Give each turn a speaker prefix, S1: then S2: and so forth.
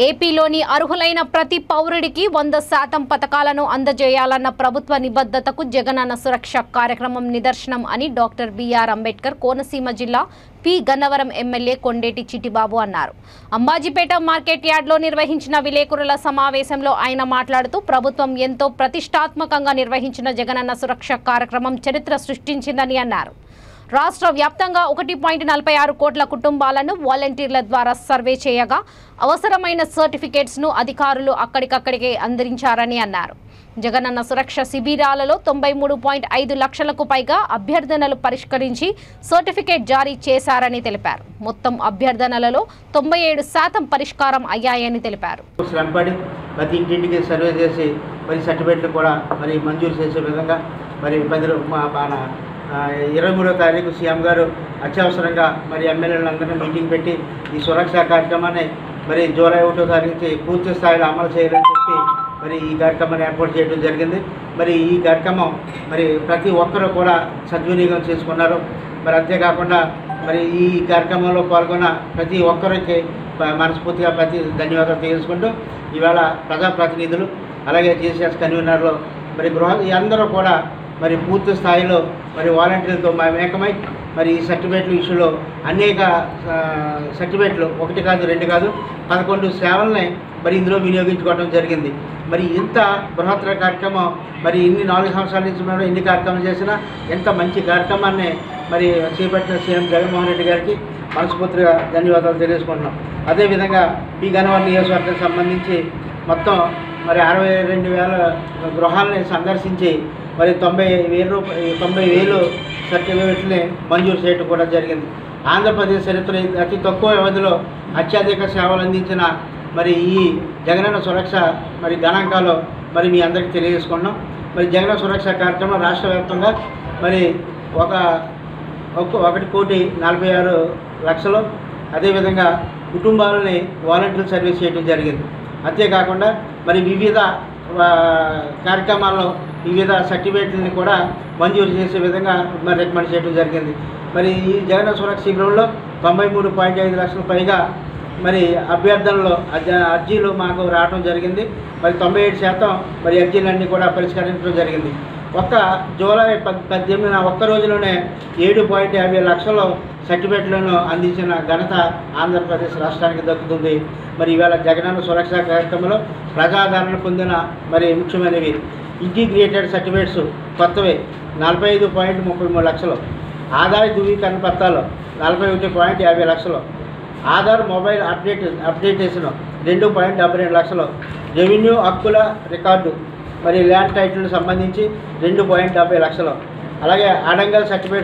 S1: ఏపీలోని అర్హులైన ప్రతి పౌరుడికి 100% పథకాలను అందజేయాలన్న ప్రభుత్వ నిబద్ధతకు జగనన్న సురక్ష కార్యక్రమం నిదర్శనం అని డాక్టర్ బిఆర్ అంబేద్కర్ కోనసీమ జిల్లా పి గన్నవరం ఎమ్మెల్యే కొండేటి చిట్టిబాబు అన్నారు. అంబాజీపేట మార్కెట్ యార్డ్లో నిర్వహించిన విలేకరుల సమావేశంలో ఆయన మాట్లాడుతూ ప్రభుత్వం ఎంతో ప్రతిష్టాత్మకంగా నిర్వహించిన జగనన్న సురక్ష కార్యక్రమం చరిత్ర సృష్టించిందని అన్నారు. రాష్ట్ర వ్యాప్తంగా 1.46 కోట్ల కుటుంబాలను వాలంటీర్ల ద్వారా సర్వే చేయగా అవసరమైన సర్టిఫికేట్స్ను అధికారులు అక్కడికక్కడికే అందించారని అన్నారు. జగనన్న సురక్ష శిబిరాలలో 93.5 లక్షలకు పైగా అభ్యర్థనలు పరిష్కరించి సర్టిఫికేట్ జారీ చేశారని తెలిపారు. మొత్తం అభ్యర్థనలలో 97% పరిష్కారం అయ్యాయని తెలిపారు.
S2: ప్రతి ఇంటింటికి సర్వే చేసి మరి సర్టిఫికేట్లు కూడా మరి మంజూరు చేసే విధంగా మరి 23వ తారీఖు సీఎం గారు అత్యవసరంగా మరి ఎమ్మెల్యేలందరినీ మీటింగ్ పెట్టి ఈ సురక్ష కార్యక్రమాన్ని మరి జూలై 1వ తారీఖు పూర్తి స్థాయిలో అమలు చేయాలని చెప్పి మరి ఈ కార్యక్రమాన్ని ఏర్పాటు చేయడం జరిగింది. మరి ఈ కార్యక్రమం మరి ప్రతి ఒక్కరూ కూడా సద్వినియోగం చేసుకున్నారు. మరి అంతేకాకుండా మరి ఈ కార్యక్రమంలో పాల్గొన్న ప్రతి ఒక్కరికి మనస్ఫూర్తిగా ధన్యవాదాలు తెలియజేసుకుంటూ ఇవాళ ప్రజాప్రతినిధులు అలాగే జీసీఎస్ కన్వీనర్లు మరి అందరూ కూడా మరి పూర్తి స్థాయిలో మరి వాలంటీర్లతో మేకమై మరి ఈ సర్టిఫికేట్ల ఇష్యూలో అనేక సర్టిఫికేట్లు 1 కాదు 2 కాదు 11 సేవల్ని మరి ఇందులో వినియోగించుకోవడం జరిగింది. మరి ఇంత బృహత్తర కార్యక్రమం మరి ఇన్ని 4 సంవత్సరాల నుంచి మనం ఎన్ని కార్యక్రమాలు చేసినా ఎంత మంచి కార్యక్రమాన్ని మరి చేపట్టిన సీఎం జగన్మోహన్ రెడ్డి గారికి మనస్ఫూర్తిగా ధన్యవాదాలు తెలియజేసుకుంటున్నాం. అదేవిధంగా ఈ గన్నవరం నియోజకవర్గానికి సంబంధించి మొత్తం మరి 62,000 గృహాలని సందర్శించి మరి 90,000 సర్టిఫికేట్ని మంజూరు చేయడం కూడా జరిగింది. ఆంధ్రప్రదేశ్ చరిత్ర అతి తక్కువ వ్యవధిలో అత్యధిక సేవలు అందించిన మరి ఈ జగనన్న సురక్ష మరి గణాంకాలు మరి మీ అందరికీ తెలియజేసుకున్నాం. మరి జగనన్న సురక్ష కార్యక్రమం రాష్ట్ర వ్యాప్తంగా మరి 1,46,00,000 అదేవిధంగా కుటుంబాలని వాలంటీర్ సర్వీస్ చేయడం జరిగింది. అంతేకాకుండా మరి వివిధ కార్యక్రమాల్లో వివిధ సర్టిఫికేట్లని కూడా మంజూరు చేసే విధంగా మరి రికమెండ్ చేయడం జరిగింది. మరి ఈ జగన్ సురక్ష శిబిరంలో 93.5 లక్షల పైగా మరి అభ్యర్థనలు అర్జీలు మాకు రావడం జరిగింది. మరి 97% మరి అర్జీలన్నీ కూడా పరిష్కరించడం జరిగింది. జూలై 18న ఒక్క రోజులోనే 7.50 లక్షల సర్టిఫికేట్లను అందించిన ఘనత ఆంధ్రప్రదేశ్ రాష్ట్రానికి దక్కుతుంది. మరి ఇవాళ జగనన్న సురక్ష కార్యక్రమంలో ప్రజాదరణ పొందిన మరి ముఖ్యమైనవి ఇంటిగ్రేటెడ్ సర్టిఫికేట్స్ కొత్తవి 45.33 లక్షలు, ఆదాయ ధృవీకరణ పత్రాలు 41.50 లక్షలు, ఆధార్ మొబైల్ అప్డేటేషన్ 2.72 లక్షలు, రెవెన్యూ హక్కుల రికార్డు మరి ల్యాండ్ టైటిల్ సంబంధించి 2.70 లక్షలు, అలాగే అడంగల్ సర్టిఫికేట్స్